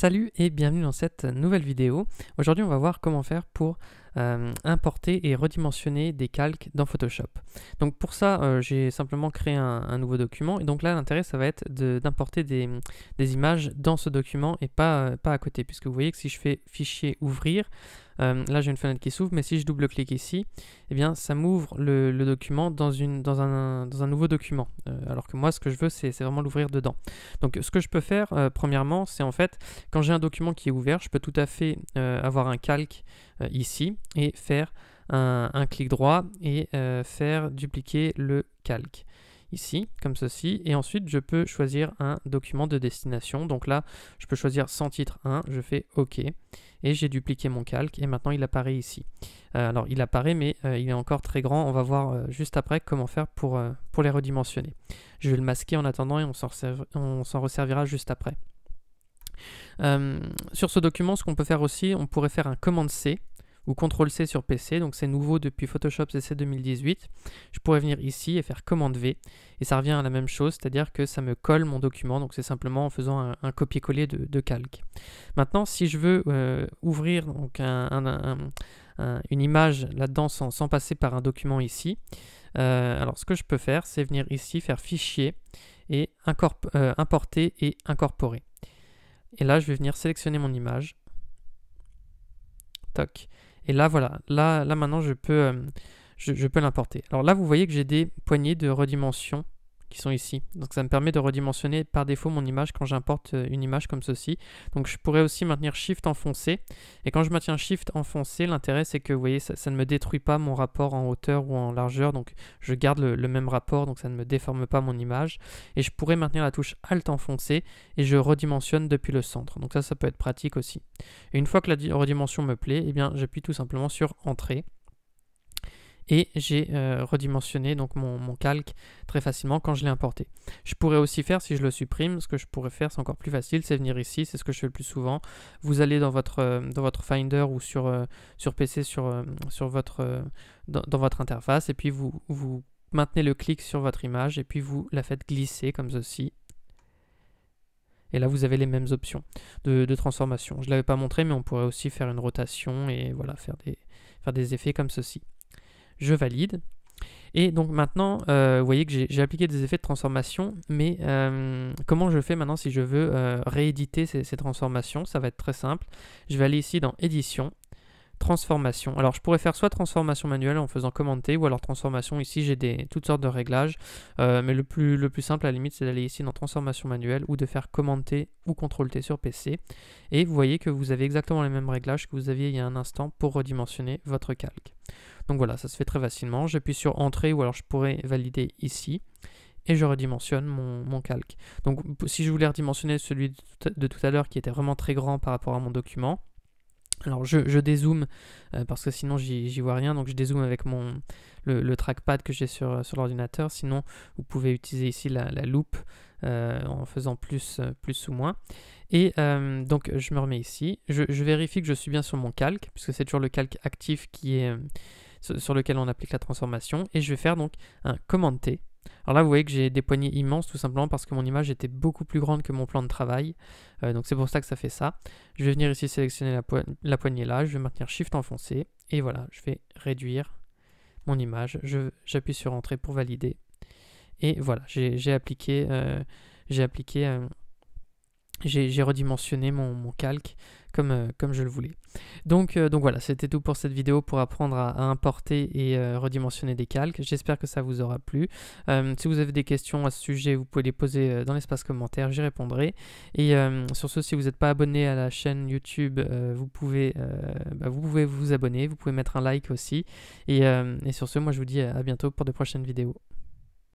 Salut et bienvenue dans cette nouvelle vidéo. Aujourd'hui on va voir comment faire pour importer et redimensionner des calques dans Photoshop. Donc pour ça j'ai simplement créé un nouveau document et donc là l'intérêt ça va être d'importer des images dans ce document et pas à côté, puisque vous voyez que si je fais fichier ouvrir, là j'ai une fenêtre qui s'ouvre, mais si je double-clique ici, eh bien ça m'ouvre le document dans un nouveau document, alors que moi ce que je veux c'est vraiment l'ouvrir dedans. Donc ce que je peux faire premièrement, c'est en fait quand j'ai un document qui est ouvert, je peux tout à fait avoir un calque ici et faire un clic droit et faire dupliquer le calque ici, comme ceci, et ensuite je peux choisir un document de destination. Donc là, je peux choisir sans titre 1, je fais OK, et j'ai dupliqué mon calque, et maintenant il apparaît ici. Alors il apparaît, mais il est encore très grand, on va voir juste après comment faire pour les redimensionner. Je vais le masquer en attendant, et on s'en resservira juste après. Sur ce document, ce qu'on peut faire aussi, on pourrait faire un commande C, ou CTRL-C sur PC, donc c'est nouveau depuis Photoshop CC 2018. Je pourrais venir ici et faire commande V, et ça revient à la même chose, c'est-à-dire que ça me colle mon document, donc c'est simplement en faisant un copier-coller de calque. Maintenant, si je veux ouvrir donc une image là-dedans sans passer par un document ici, alors ce que je peux faire, c'est venir ici, faire fichier, et importer et incorporer. Et là, je vais venir sélectionner mon image. Toc. Et là, voilà. Là maintenant, je peux l'importer. Alors là, vous voyez que j'ai des poignées de redimension qui sont ici. Donc ça me permet de redimensionner par défaut mon image quand j'importe une image comme ceci. Donc je pourrais aussi maintenir Shift enfoncé. Et quand je maintiens Shift enfoncé, l'intérêt c'est que vous voyez, ça ne me détruit pas mon rapport en hauteur ou en largeur. Donc je garde le même rapport, donc ça ne me déforme pas mon image. Et je pourrais maintenir la touche Alt enfoncé et je redimensionne depuis le centre. Donc ça peut être pratique aussi. Et une fois que la redimension me plaît, eh bien j'appuie tout simplement sur Entrée. Et j'ai redimensionné donc mon calque très facilement quand je l'ai importé. Je pourrais aussi faire, si je le supprime, ce que je pourrais faire, c'est encore plus facile, c'est venir ici, c'est ce que je fais le plus souvent. Vous allez dans votre Finder ou sur PC, dans votre interface, et puis vous maintenez le clic sur votre image, et puis vous la faites glisser comme ceci. Et là, vous avez les mêmes options de transformation. Je ne l'avais pas montré, mais on pourrait aussi faire une rotation et voilà, faire des effets comme ceci. Je valide. Et donc maintenant, vous voyez que j'ai appliqué des effets de transformation, mais comment je fais maintenant si je veux rééditer ces transformations? Ça va être très simple. Je vais aller ici dans Édition, Transformation. Alors je pourrais faire soit transformation manuelle en faisant commande T, ou alors transformation. Ici j'ai toutes sortes de réglages, mais le plus simple à la limite c'est d'aller ici dans transformation manuelle ou de faire commande T ou CTRL T sur PC. Et vous voyez que vous avez exactement les mêmes réglages que vous aviez il y a un instant pour redimensionner votre calque. Donc voilà, ça se fait très facilement. J'appuie sur Entrée, ou alors je pourrais valider ici, et je redimensionne mon calque. Donc si je voulais redimensionner celui de tout à l'heure qui était vraiment très grand par rapport à mon document, alors je dézoome parce que sinon j'y vois rien, donc je dézoome avec le trackpad que j'ai sur l'ordinateur. Sinon vous pouvez utiliser ici la loupe en faisant plus ou moins. Et donc je me remets ici, je vérifie que je suis bien sur mon calque, puisque c'est toujours le calque actif qui est sur lequel on applique la transformation, et je vais faire donc un commande T. Alors là vous voyez que j'ai des poignées immenses, tout simplement parce que mon image était beaucoup plus grande que mon plan de travail, donc c'est pour ça que ça fait ça. Je vais venir ici sélectionner la poignée là, je vais maintenir Shift enfoncé, et voilà, je vais réduire mon image, j'appuie sur Entrée pour valider, et voilà, j'ai redimensionné mon calque comme je le voulais. Donc voilà, c'était tout pour cette vidéo pour apprendre à importer et redimensionner des calques. J'espère que ça vous aura plu. Si vous avez des questions à ce sujet, vous pouvez les poser dans l'espace commentaire, j'y répondrai. Et sur ce, si vous n'êtes pas abonné à la chaîne YouTube, vous pouvez vous abonner, vous pouvez mettre un like aussi. Et sur ce, moi je vous dis à bientôt pour de prochaines vidéos.